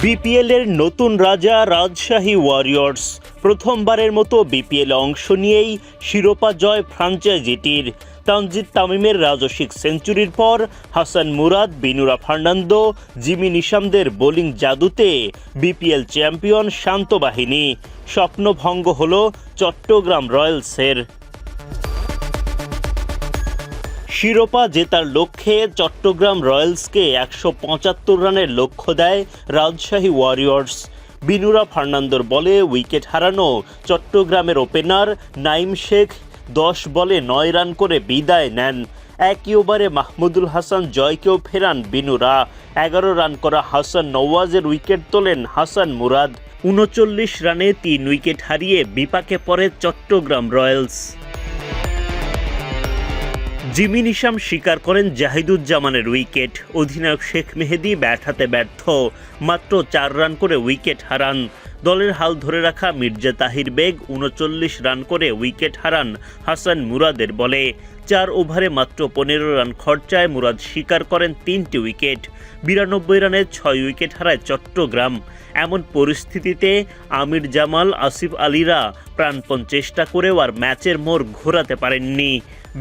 বিপিএলের নতুন রাজা রাজশাহী ওয়ারিয়র্স। প্রথমবারের মতো বিপিএলে অংশ নিয়েই শিরোপা জয় ফ্রাঞ্চাইজিটির। তানজিদ তামিমের রাজস্বিক সেঞ্চুরির পর হাসান মুরাদ, বিনুরা ফার্নান্দো, জিমি নিশামদের বোলিং জাদুতে বিপিএল চ্যাম্পিয়ন শান্ত বাহিনী। স্বপ্নভঙ্গ হল চট্টগ্রাম রয়্যালসের। শিরোপা জেতার লক্ষ্যে চট্টগ্রাম রয়্যালসকে ১৭৫ রানের লক্ষ্য দেয় রাজশাহী ওয়ারিয়র্স। বিনুরা ফার্নান্দোর বলে উইকেট হারানো চট্টগ্রামের ওপেনার নাইম শেখ ১০ বলে ৯ রান করে বিদায় নেন। একই ওভারে মাহমুদুল হাসান জয়কেও ফেরান বিনুরা। ১১ রান করা হাসান নওয়াজের উইকেট তোলেন হাসান মুরাদ। ৩৯ রানে ৩ উইকেট হারিয়ে বিপাকে পড়ে চট্টগ্রাম রয়্যালস। জিমি নিশাম স্বীকার করেন জাহিদুজ্জামানের উইকেট। অধিনায়ক শেখ মেহেদী ব্যাট হাতে ব্যর্থ, মাত্র ৪ রান করে উইকেট হারান। দলের হাল ধরে রাখা মির্জা তাহির বেগ ৩৯ রান করে উইকেট হারান হাসান মুরাদের বলে। ৪ ওভারে মাত্র ১৫ রান খরচায় মুরাদ স্বীকার করেন ৩টি উইকেট। ৯২ রানে ৬ উইকেট হারায় চট্টগ্রাম। এমন পরিস্থিতিতে আমির জামাল, আসিফ আলীরা প্রাণপণ চেষ্টা করেও আর ম্যাচের মোড় ঘোরাতে পারেননি।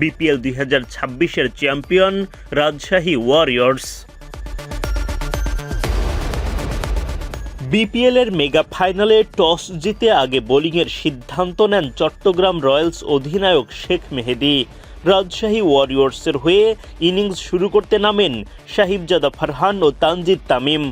বিপিএল ২০২৬-এর চ্যাম্পিয়ন রাজশাহী ওয়ারিয়র্স। বিপিএলের মেগা ফাইনালে টস জিতে আগে বোলিংয়ের সিদ্ধান্ত নেন চট্টগ্রাম রয়্যালস অধিনায়ক শেখ মেহেদী। রাজশাহী ওয়ারিয়র্সের হয়ে ইনিংস শুরু করতে নামেন সাহিবজাদা ফারহান ও তানজিদ তামিম।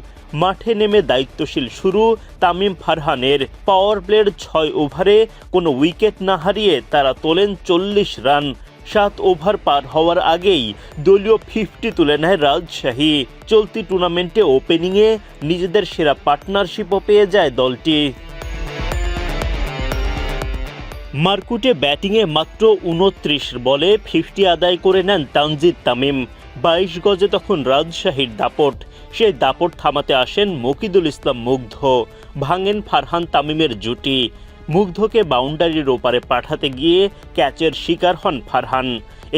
মাঠে নেমে দায়িত্বশীল শুরু তামিম ফারহানের। পাওয়ার প্লের ৬ ওভারে কোনো উইকেট না হারিয়ে তারা তোলেন ৪০ রান। ৭ ওভার পার হওয়ার আগেই দলীয় 50 তুলে নেয় রাজশাহী। চলতি টুর্নামেন্টে ওপেনিংয়ে নিজেদের সেরা পার্টনারশিপও পেয়ে যায় দলটি। মারকুটে ব্যাটিংয়ে মাত্র ২৯ বলে 50 আদায় করে নেন তানজিদ তামিম। ২২ গজে তখন রাজশাহীর দাপট। সেই দাপট থামাতে আসেন মকিদুল ইসলাম মুগ্ধ। ভাঙেন ফারহান তামিমের জুটি। মুগ্ধকে বাউন্ডারির ওপারে পাঠাতে গিয়ে ক্যাচের শিকার হন ফারহান।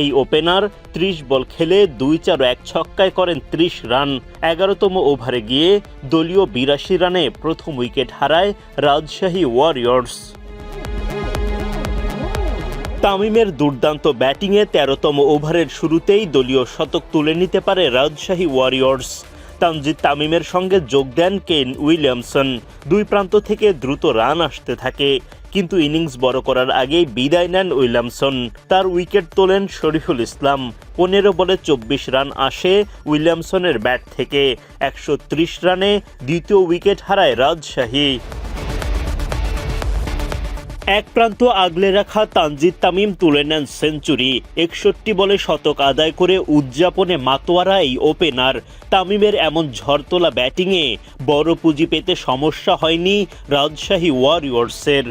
এই ওপেনার ৩০ বল খেলে ২-৪ ও ১ ছক্কায় করেন ৩০ রান। ১১তম ওভারে গিয়ে দলীয় ৮২ রানে প্রথম উইকেট হারায় রাজশাহী ওয়ারিয়র্স। তামিমের দুর্দান্ত ব্যাটিংয়ে ১৩তম ওভারের শুরুতেই দলীয় শতক তুলে নিতে পারে রাজশাহী ওয়ারিয়র্স। তানজিদ তামিমের সঙ্গে যোগ দেন কেন উইলিয়ামসন। দুই প্রান্ত থেকে দ্রুত রান আসতে থাকে, কিন্তু ইনিংস বড় করার আগেই বিদায় নেন উইলিয়ামসন। তার উইকেট তোলেন শরীফুল ইসলাম। ১৫ বলে ২৪ রান আসে উইলিয়ামসনের ব্যাট থেকে। ১৩০ রানে দ্বিতীয় উইকেট হারায় রাজশাহী। এক প্রান্ত আগলে রাখা তানজিদ তামিম তুলে নেন সেঞ্চুরি। ৬১ বলে শতক আদায় করে উদযাপনে মাতোয়ারা এই ওপেনার। তামিমের এমন ঝড়তোলা ব্যাটিংয়ে বড় পুঁজি পেতে সমস্যা হয়নি রাজশাহী ওয়ারিয়র্সের।